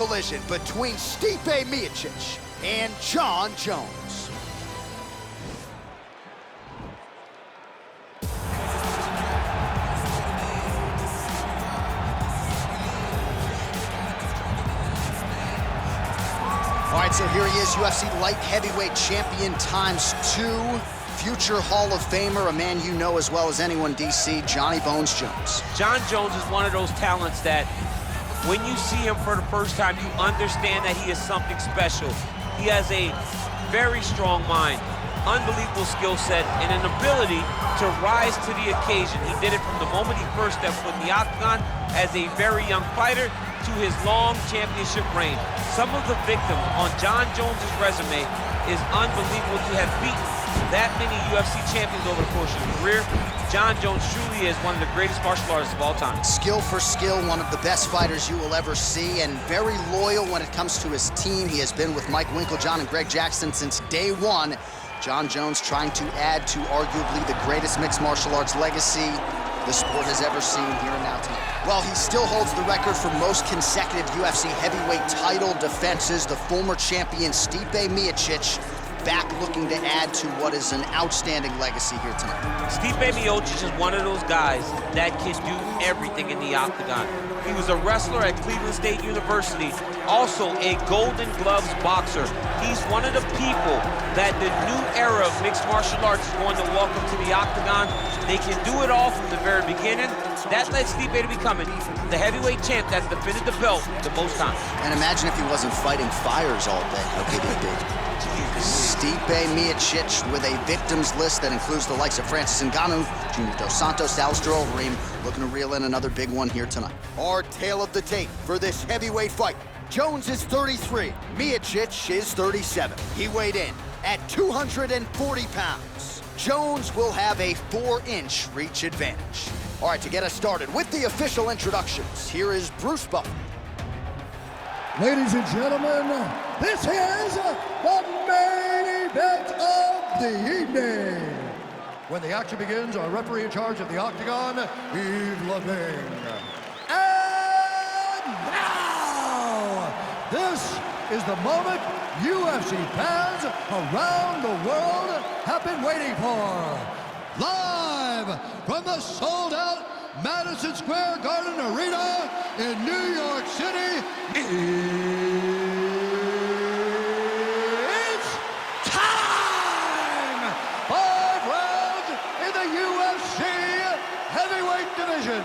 Collision between Stipe Miocic and Jon Jones. All right, so here he is, UFC light heavyweight champion ×2, future Hall of Famer, a man you know as well as anyone, DC, Johnny Bones Jones. Jon Jones is one of those talents that when you see him for the first time, you understand that he is something special. He has a very strong mind, unbelievable skill set, and an ability to rise to the occasion. He did it from the moment he first stepped foot in the octagon as a very young fighter to his long championship reign. Some of the victims on Jon Jones's resume is unbelievable to have beaten that many UFC champions over the course of his career. Jon Jones truly is one of the greatest martial artists of all time. Skill for skill, one of the best fighters you will ever see, and very loyal when it comes to his team. He has been with Mike Winkeljohn and Greg Jackson since day one. Jon Jones trying to add to arguably the greatest mixed martial arts legacy the sport has ever seen here and now tonight. Well, he still holds the record for most consecutive UFC heavyweight title defenses. The former champion Stipe Miocic back looking to add to what is an outstanding legacy here tonight. Stipe Miocic is one of those guys that can do everything in the octagon. He was a wrestler at Cleveland State University, also a Golden Gloves boxer. He's one of the people that the new era of mixed martial arts is going to welcome to the octagon. They can do it all from the very beginning. That led Stipe to becoming the heavyweight champ that's defended the belt the most times. And imagine if he wasn't fighting fires all day. Okay, big. Stipe Miocic with a victims list that includes the likes of Francis Ngannou, Junior Dos Santos, Alistair Overeem, looking to reel in another big one here tonight. Our tale of the tape for this heavyweight fight. Jones is 33, Miocic is 37. He weighed in at 240 pounds. Jones will have a 4-inch reach advantage. All right, to get us started with the official introductions, here is Bruce Buffer. Ladies and gentlemen, this is the main event of the evening. When the action begins, our referee in charge of the octagon, Yves Levine. And now, this is the moment UFC fans around the world have been waiting for. Live from the sold-out Madison Square Garden Arena in New York City, it's time! 5 rounds in the UFC heavyweight division.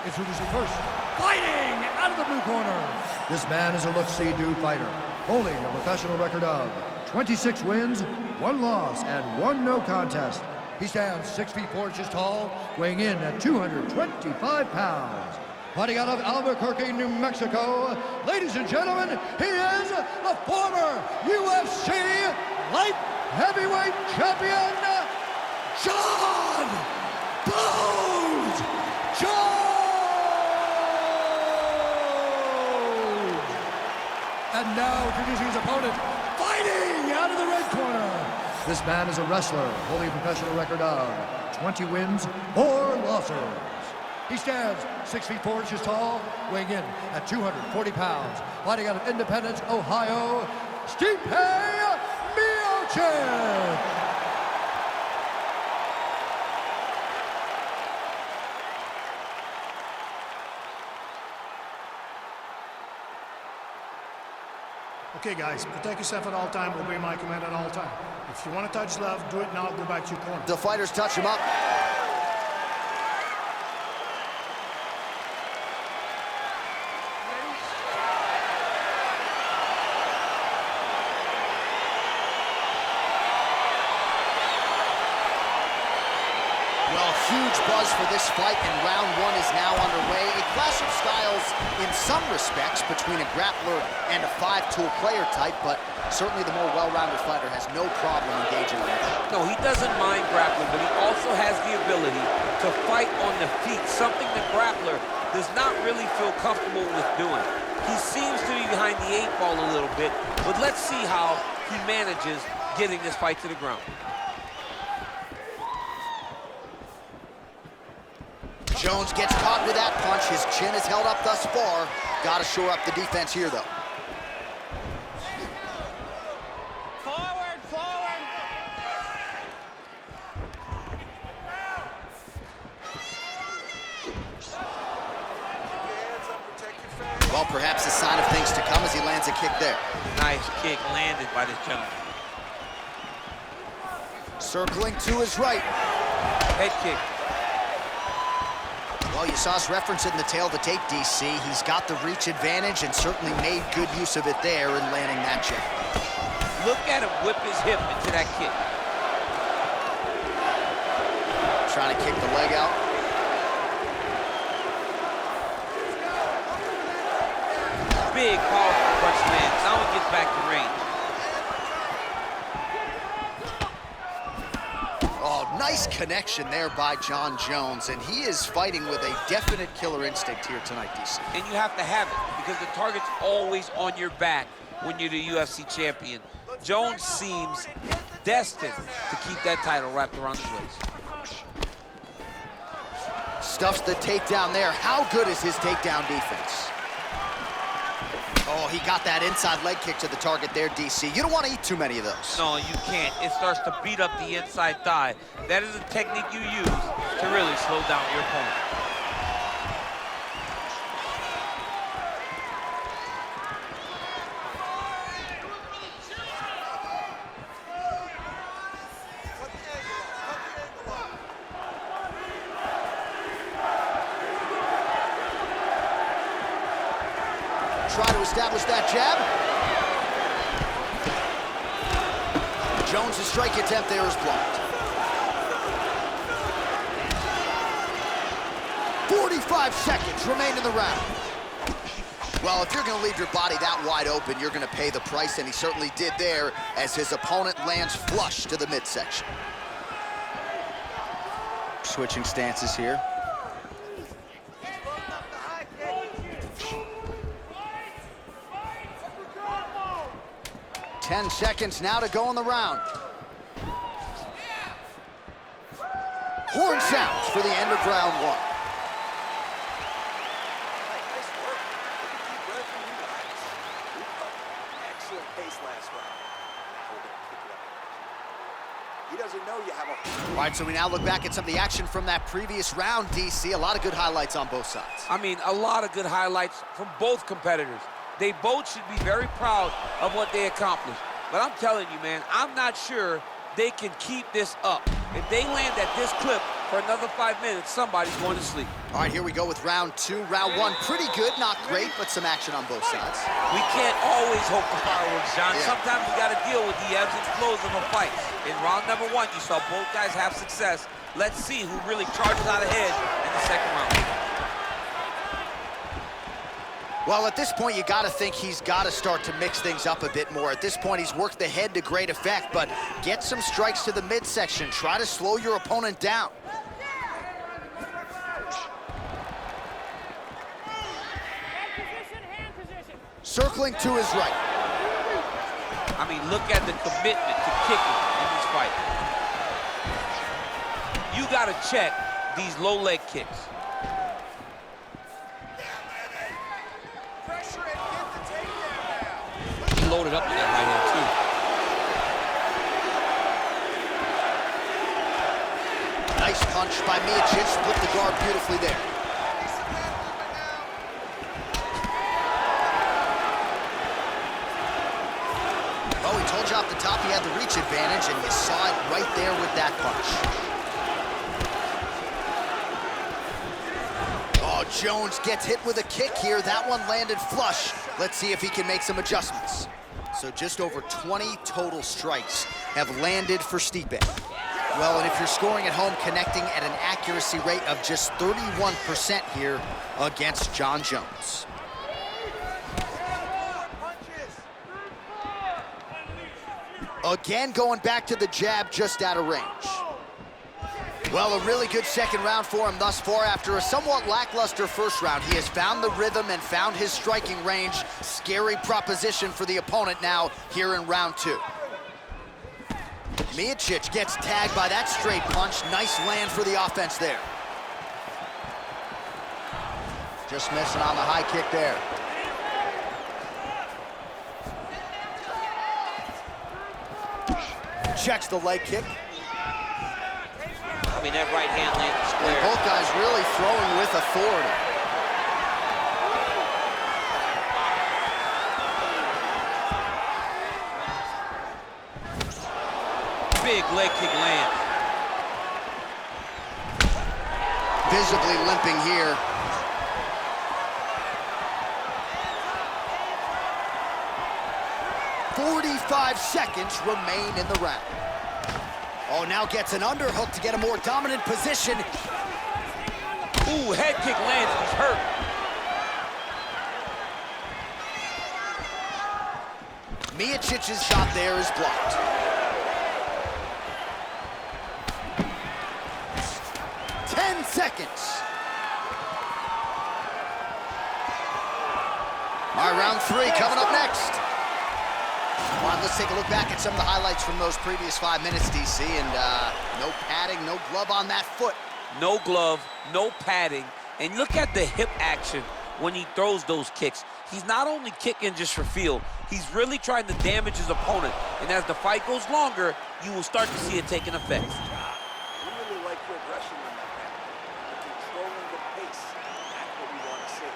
Introducing first, fighting out of the blue corner. This man is a look-see-do fighter, holding a professional record of 26 wins, 1 loss, and 1 no contest. He stands 6 feet 4 inches tall, weighing in at 225 pounds. Fighting out of Albuquerque, New Mexico, ladies and gentlemen, he is a former UFC light heavyweight champion, Jon Bones Jones! And now introducing his opponent, fighting out of the red corner. This man is a wrestler, holding a professional record of 20 wins, 4 losses. He stands 6 feet 4 inches tall, weighing in at 240 pounds. Fighting out of Independence, Ohio, Stipe Miocic! Okay, guys, protect yourself at all time, obey my command at all time. If you want to touch love, do it now, go back to your corner. The fighters touch him up. Well, huge buzz for this fight, and round 1 is now underway. A clash of styles in some respects between a grappler and a 5-tool player type, but certainly the more well-rounded fighter has no problem engaging with it. No, he doesn't mind grappling, but he also has the ability to fight on the feet, something the grappler does not really feel comfortable with doing. He seems to be behind the 8 ball a little bit, but let's see how he manages getting this fight to the ground. Jones gets caught with that punch. His chin is held up thus far. Got to shore up the defense here, though. perhaps a sign of things to come as he lands a kick there. Nice kick landed by this gentleman. Circling to his right. Head kick. Well, you saw us referencing the tail of the tape, DC. He's got the reach advantage and certainly made good use of it there in landing that jab. Look at him whip his hip into that kick. Trying to kick the leg out. Big, powerful punch lands. Now he gets back to range. Oh, nice connection there by Jon Jones, and he is fighting with a definite killer instinct here tonight, DC. And you have to have it because the target's always on your back when you're the UFC champion. Jones seems destined to keep that title wrapped around his waist. Stuffs the takedown there. How good is his takedown defense? Oh, he got that inside leg kick to the target there, DC. You don't want to eat too many of those. No, you can't. It starts to beat up the inside thigh. That is a technique you use to really slow down your opponent. Try to establish that jab. Jones' strike attempt there is blocked. 45 seconds remain in the round. Well, if you're going to leave your body that wide open, you're going to pay the price, and he certainly did there as his opponent lands flush to the midsection. Switching stances here. 10 seconds now to go in the round. Horn sounds for the end of round one. Excellent pace last round. He doesn't know you have a... All right, so we now look back at some of the action from that previous round, DC. A lot of good highlights on both sides. I mean, a lot of good highlights from both competitors. They both should be very proud of what they accomplished. But I'm telling you, man, I'm not sure they can keep this up. If they land at this clip for another 5 minutes, somebody's going to sleep. All right, here we go with round two. Round one, pretty good, not great, but some action on both sides. We can't always hope for fireworks, John. Yeah. Sometimes we got to deal with the ebbs and flows of a fight. In round number one, you saw both guys have success. Let's see who really charges out ahead in the second round. Well, at this point, you got to think he's got to start to mix things up a bit more. At this point, he's worked the head to great effect, but get some strikes to the midsection. Try to slow your opponent down. Circling to his right. I mean, look at the commitment to kicking in this fight. You got to check these low leg kicks. He loaded up with that right hand, too. Nice punch by Miochic, split the guard beautifully there. Oh, he told you off the top he had the reach advantage, and you saw it right there with that punch. Oh, Jones gets hit with a kick here. That one landed flush. Let's see if he can make some adjustments. So just over 20 total strikes have landed for Stipe. Well, and if you're scoring at home, connecting at an accuracy rate of just 31% here against Jon Jones. Again, going back to the jab just out of range. Well, a really good second round for him thus far. After a somewhat lackluster first round, he has found the rhythm and found his striking range. Scary proposition for the opponent now here in round two. Miocic gets tagged by that straight punch. Nice land for the offense there. Just missing on the high kick there. Checks the leg kick. I mean, that right hand landed square. And both guys really throwing with authority. Big leg kick lands. Visibly limping here. "45 seconds remain in the round." Oh, now gets an underhook to get a more dominant position. Ooh, head kick lands, he's hurt. Miocich's shot there is blocked. "10 seconds. All right, round 3 coming up next. All right, let's take a look back at some of the highlights from those previous 5 minutes, DC, and no padding, no glove on that foot. No glove, no padding, and look at the hip action when he throws those kicks. He's not only kicking just for feel, he's really trying to damage his opponent, and as the fight goes longer, you will start to see it taking effect. We really like your aggression in that round. Controlling the pace. That's what we want to see.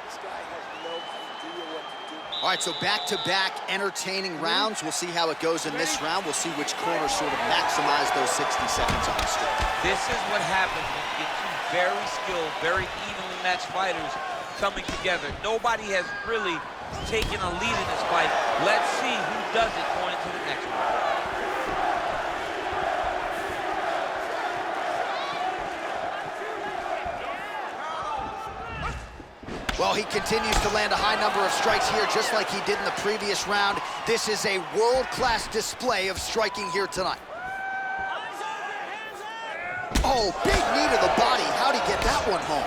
This guy has no idea what to do. All right, so back-to-back entertaining rounds. We'll see how it goes in this round. We'll see which corner sort of maximize those 60 seconds on the stick. This is what happens when you get two very skilled, very evenly matched fighters coming together. Nobody has really taken a lead in this fight. Let's see who does it going into the next one. Well, he continues to land a high number of strikes here, just like he did in the previous round. This is a world-class display of striking here tonight. Oh, big knee to the body. How'd he get that one home?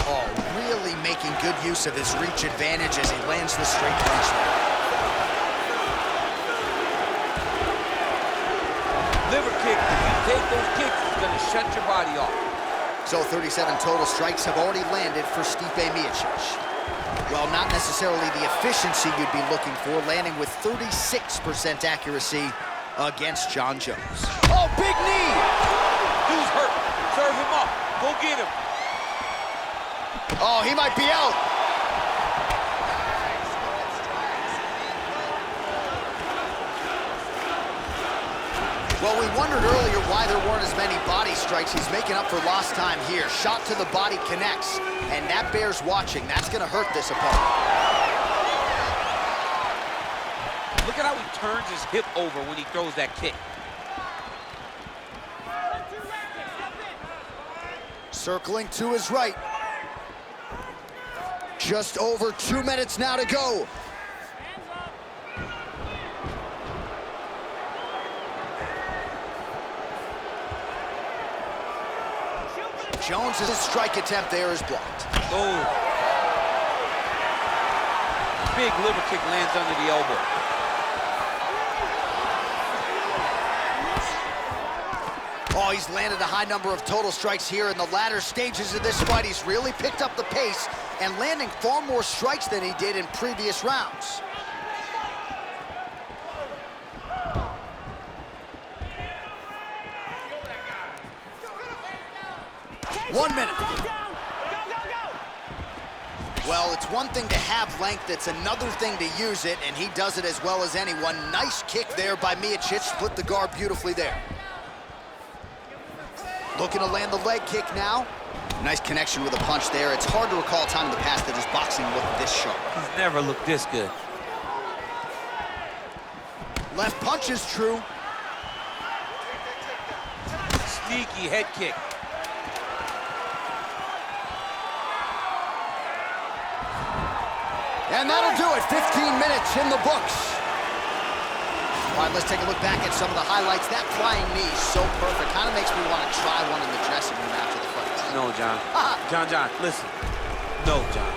Oh, really making good use of his reach advantage as he lands the straight punch there. Liver kick, if you take those kicks, it's gonna shut your body off. So 37 total strikes have already landed for Stipe Miocic. Well, not necessarily the efficiency you'd be looking for, landing with 36% accuracy against John Jones. Oh, big knee! Dude's hurt. Serve him up. Go get him. Oh, he might be out. Well, we wondered earlier why there weren't as many body strikes. He's making up for lost time here. Shot to the body connects, and that bears watching. That's going to hurt this opponent. Look at how he turns his hip over when he throws that kick. Circling to his right. Just over 2 minutes now to go. Jones' strike attempt there is blocked. Oh. Big liver kick lands under the elbow. Oh, he's landed a high number of total strikes here in the latter stages of this fight. He's really picked up the pace and landing far more strikes than he did in previous rounds. One minute. Well, it's one thing to have length, it's another thing to use it, and he does it as well as anyone. Nice kick there by Miocic, split the guard beautifully there. Looking to land the leg kick now. Nice connection with a punch there. It's hard to recall a time in the past that his boxing looked this sharp. He's never looked this good. Left punch is true. Sneaky head kick. And that'll do it. 15 minutes in the books. All right, let's take a look back at some of the highlights. That flying knee, so perfect. Kind of makes me want to try one in the dressing room after the fight. No, John. John, listen. No, John.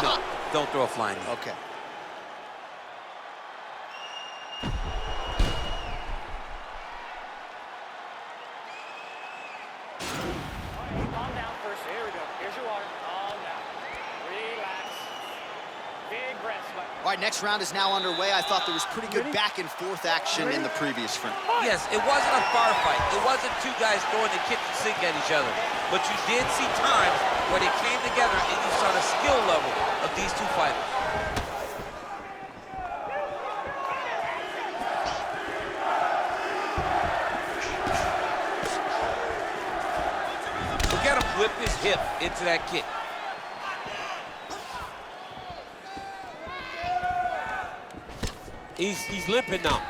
No, don't throw a flying knee. Okay. Calm down first. Here we go. Here's your water. Calm down. Relax. Big breaths. All right, next round is now underway. I thought there was pretty good back-and-forth action in the previous round. Yes, it wasn't a firefight. It wasn't two guys throwing the kitchen sink at each other. But you did see times where they came together and you saw the skill level of these two fighters. whip his hip into that kick. He's limping now.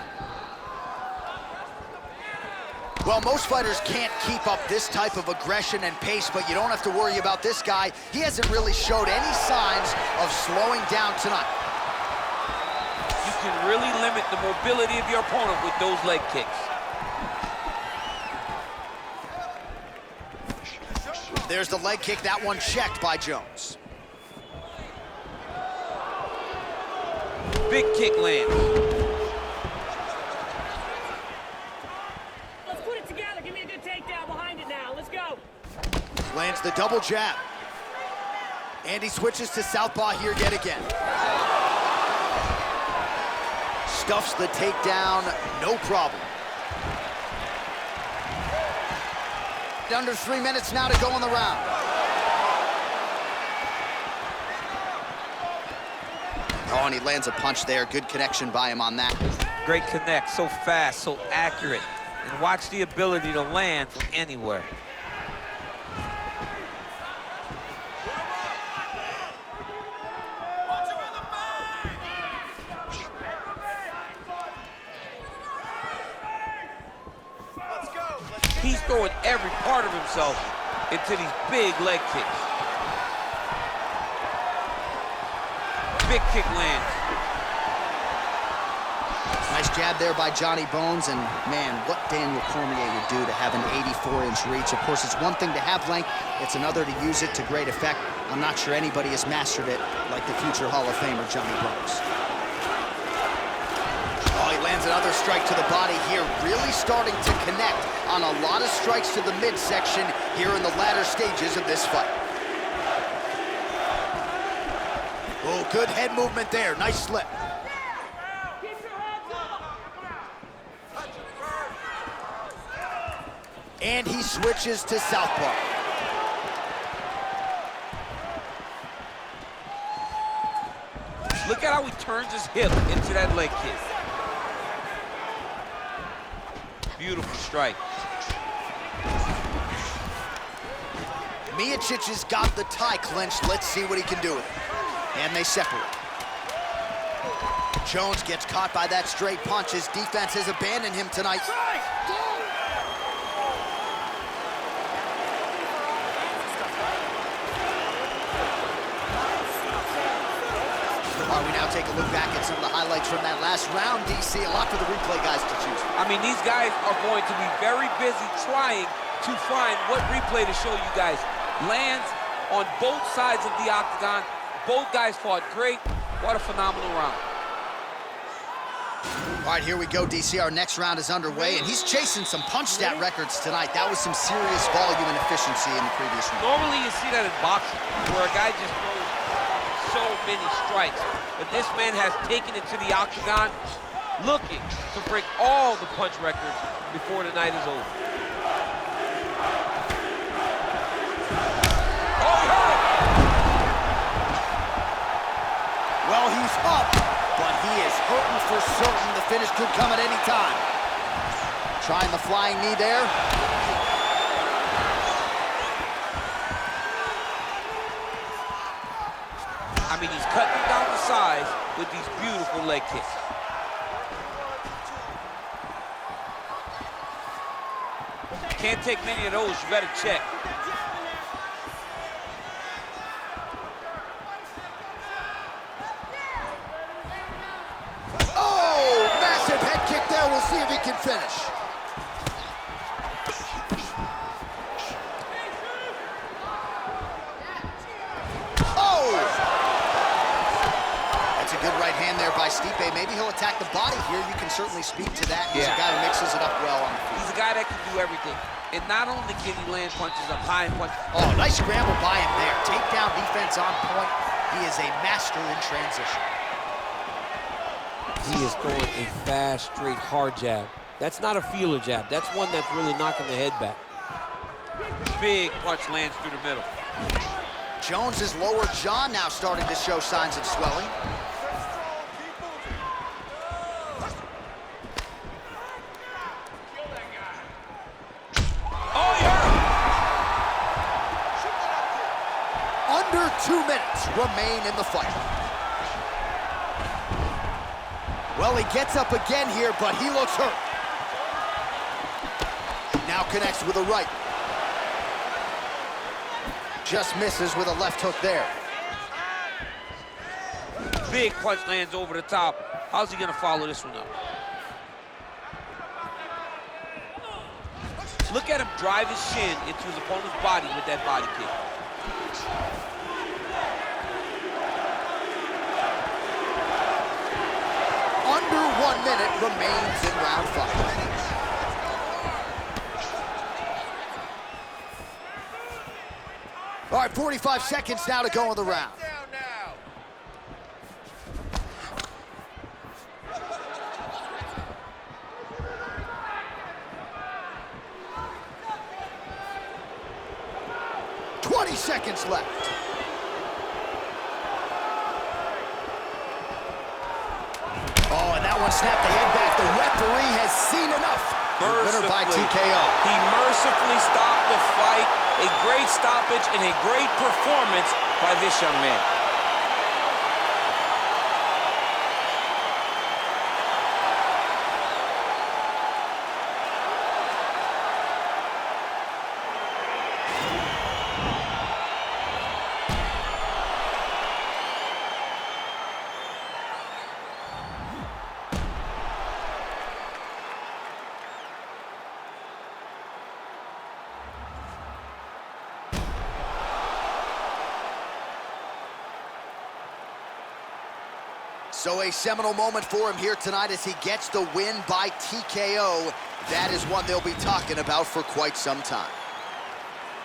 Well, most fighters can't keep up this type of aggression and pace, but you don't have to worry about this guy. He hasn't really showed any signs of slowing down tonight. You can really limit the mobility of your opponent with those leg kicks. There's the leg kick, that one checked by Jones. Big kick lands. Let's put it together. Give me a good takedown behind it now. Let's go. Lands the double jab. And he switches to southpaw here yet again. Stuffs the takedown, no problem. Under 3 minutes now to go in the round. Oh, and he lands a punch there. Good connection by him on that. Great connect, so fast, so accurate. And watch the ability to land from anywhere. He's throwing every part of himself into these big leg kicks. Big kick lands. Nice jab there by Johnny Bones, and man, what Daniel Cormier would do to have an 84-inch reach. Of course, it's one thing to have length, it's another to use it to great effect. I'm not sure anybody has mastered it like the future Hall of Famer Johnny Bones. Oh, he lands another strike to the body here, really starting to connect on a lot of strikes to the midsection here in the latter stages of this fight. Oh, good head movement there, nice slip. And he switches to southpaw. Look at how he turns his hip into that leg kick. Beautiful strike. Miocic has got the tie clinched. Let's see what he can do with it. And they separate. Jones gets caught by that straight punch. His defense has abandoned him tonight. All right, we now take a look back at some of the highlights from that last round, DC. A lot for the replay guys to choose from. I mean, these guys are going to be very busy trying to find what replay to show you guys. Lands on both sides of the octagon. Both guys fought great. What a phenomenal round. All right, here we go, DC. Our next round is underway, and he's chasing some punch stat records tonight. That was some serious volume and efficiency in the previous round. Normally you see that in boxing, where a guy just throws so many strikes. But this man has taken it to the octagon, looking to break all the punch records before the night is over. Oh, he hurt him! Well, he's up, but he is hurting for certain. The finish could come at any time. Trying the flying knee there. I mean, he's cutting down the size with these beautiful leg kicks. Can't take many of those, you better check. Oh, massive head kick there. We'll see if he can finish. Good right hand there by Stipe. Maybe he'll attack the body here. You can certainly speak to that. He's a guy who mixes it up well on the field. He's a guy that can do everything. And not only can he land punches up high and punch. Oh, nice scramble by him there. Takedown defense on point. He is a master in transition. He is throwing a fast, straight, hard jab. That's not a feeler jab. That's one that's really knocking the head back. Big punch lands through the middle. Jones's lower jaw now starting to show signs of swelling. Under 2 minutes remain in the fight. Well, he gets up again here, but he looks hurt. Now connects with a right. Just misses with a left hook there. Big punch lands over the top. How's he gonna follow this one up? Look at him drive his shin into his opponent's body with that body kick. Under 1 minute remains in round 5. All right, 45 seconds now to go in the round. 20 seconds left. Oh, and that one snapped the head back. The referee has seen enough. Winner by TKO. He mercifully stopped the fight. A great stoppage and a great performance by this young man. So a seminal moment for him here tonight as he gets the win by TKO. That is one they'll be talking about for quite some time.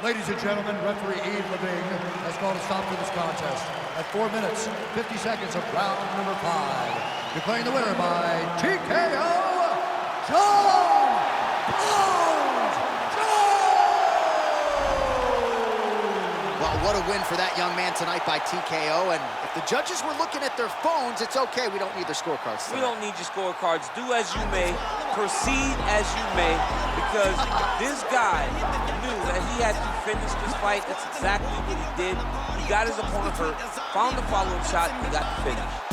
Ladies and gentlemen, referee Yves Levine has called a stop to this contest at 4 minutes, 50 seconds of round number 5. Declaring the winner by TKO, John Bones Jones! Well, what a win for that young man tonight by TKO. And if the judges were looking at their phones, it's okay. We don't need their scorecards tonight. We don't need your scorecards. Do as you may, proceed as you may, because this guy knew that he had to finish this fight. That's exactly what he did. He got his opponent hurt, found the follow-up shot, and got the finish.